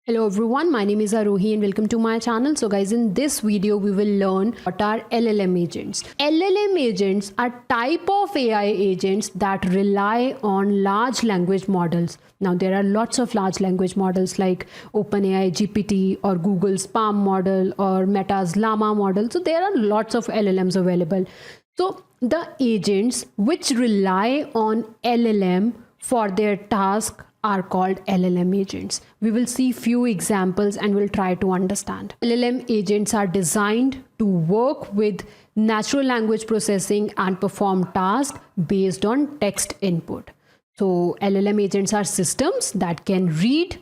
Hello everyone, my name is Arohi and welcome to my channel. So guys, in this video we will learn what are LLM agents. LLM agents are type of AI agents that rely on large language models. Now there are lots of large language models like OpenAI GPT or Google's Palm model or Meta's Llama model. So there are lots of LLMs available. So the agents which rely on LLM for their task are called LLM agents. We will see few examples and we'll try to understand. LLM agents are designed to work with natural language processing and perform tasks based on text input. So LLM agents are systems that can read,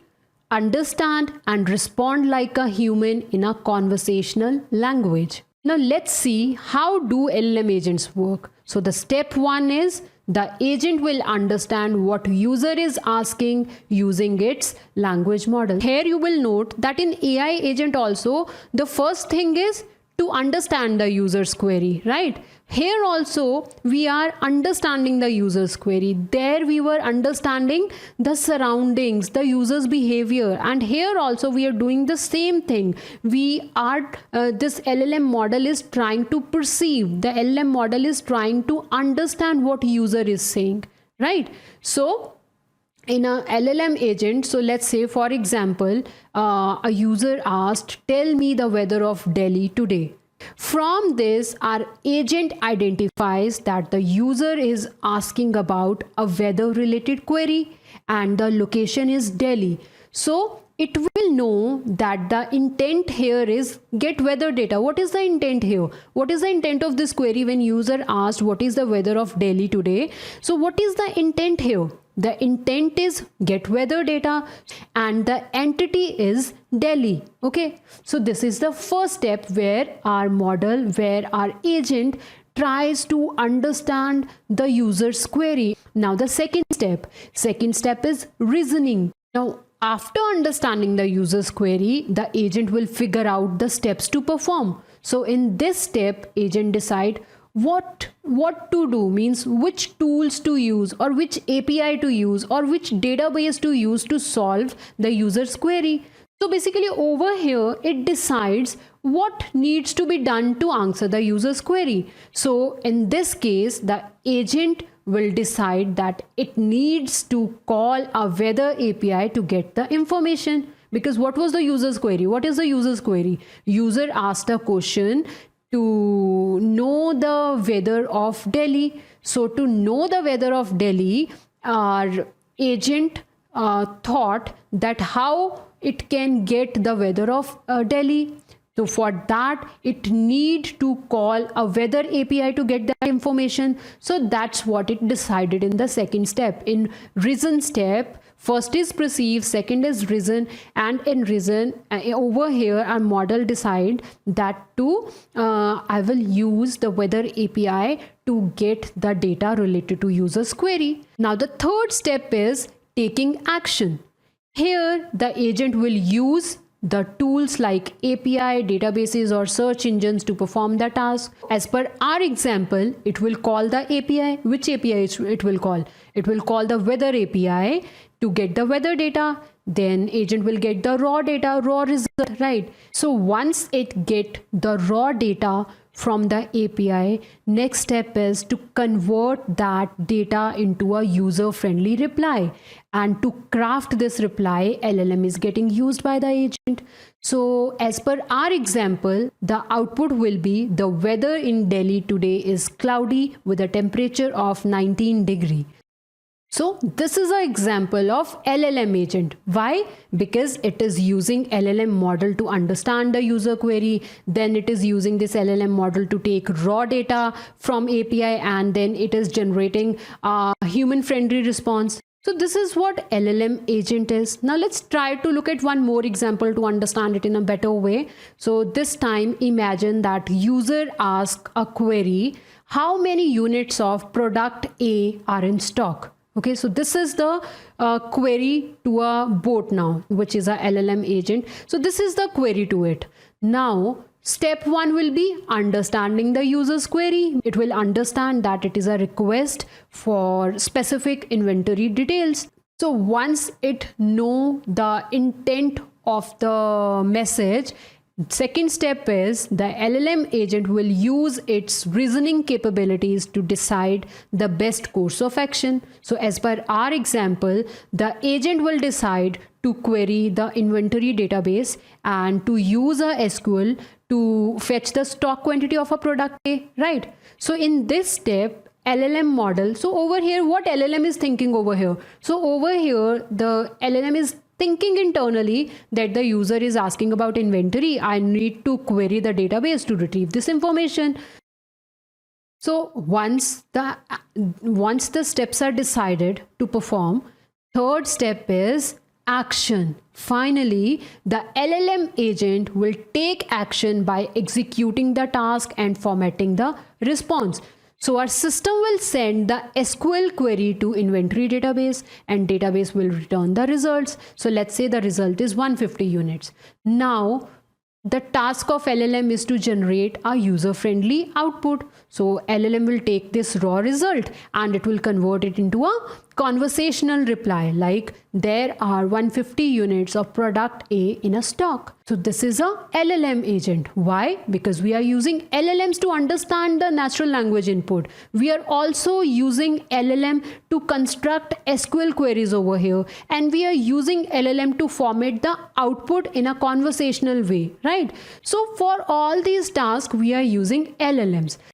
understand and respond like a human in a conversational language. Now let's see how do LLM agents work. So the step one is the agent will understand what user is asking using its language model. Here you will note that in AI agent also the first thing is to understand the user's query, right? Here also we are understanding the user's query. There we were understanding the surroundings, the user's behavior, and here also we are doing the same thing. We are this LLM model is trying to perceive, the LLM model is trying to understand what user is saying, right? So in a LLM agent, so let's say for example a user asked, tell me the weather of Delhi today. From this, our agent identifies that the user is asking about a weather related query and the location is Delhi. So it will know that the intent here is get weather data. What is the intent here? What is the intent of this query when user asked what is the weather of Delhi today? So what is the intent here? The intent is get weather data and the entity is Delhi. Okay, so this is the first step where our model, where our agent tries to understand the user's query. Now the second step is reasoning. Now after understanding the user's query, the agent will figure out the steps to perform. So in this step, agent decide what to do, means which tools to use or which API to use or which database to use to solve the user's query. So basically over here it decides what needs to be done to answer the user's query. So in this case the agent will decide that it needs to call a weather API to get the information, because what was the user's query? What is the user's query? User asked a question to know the weather of Delhi. So to know the weather of Delhi, our agent thought that how it can get the weather of Delhi. So for that it need to call a weather API to get that information. So that's what it decided in the second step. In reason step, first is perceive, second is reason, and in reason over here our model decide that I will use the weather API to get the data related to user's query. Now the third step is taking action. Here the agent will use the tools like API, databases or search engines to perform the task. As per our example, it will call the API. Which API it will call? It will call the weather API to get the weather data. Then agent will get the raw data, raw result, right? So once it get the raw data from the API, next step is to convert that data into a user-friendly reply. And to craft this reply, LLM is getting used by the agent. So as per our example, the output will be the weather in Delhi today is cloudy with a temperature of 19 degrees. So this is an example of LLM agent. Why? Because it is using LLM model to understand the user query. Then it is using this LLM model to take raw data from API and then it is generating a human-friendly response. So this is what LLM agent is. Now let's try to look at one more example to understand it in a better way. So this time imagine that user asks a query, how many units of product A are in stock? Okay, so this is the query to a bot now, which is a LLM agent. So this is the query to it. Now, step one will be understanding the user's query. It will understand that it is a request for specific inventory details. So once it know the intent of the message. Second step is the LLM agent will use its reasoning capabilities to decide the best course of action. So as per our example, the agent will decide to query the inventory database and to use a SQL to fetch the stock quantity of a product A, right? So in this step, LLM model, so over here, what LLM is thinking over here? So over here, the LLM is thinking internally that the user is asking about inventory. I need to query the database to retrieve this information. So once the steps are decided to perform, third step is action. Finally, the LLM agent will take action by executing the task and formatting the response. So our system will send the SQL query to inventory database and database will return the results. So let's say the result is 150 units. Now, the task of LLM is to generate a user-friendly output. So LLM will take this raw result and it will convert it into a conversational reply like there are 150 units of product A in a stock. So this is a LLM agent. Why? Because we are using LLMs to understand the natural language input. We are also using LLM to construct SQL queries over here, and we are using LLM to format the output in a conversational way, right? So for all these tasks, we are using LLMs.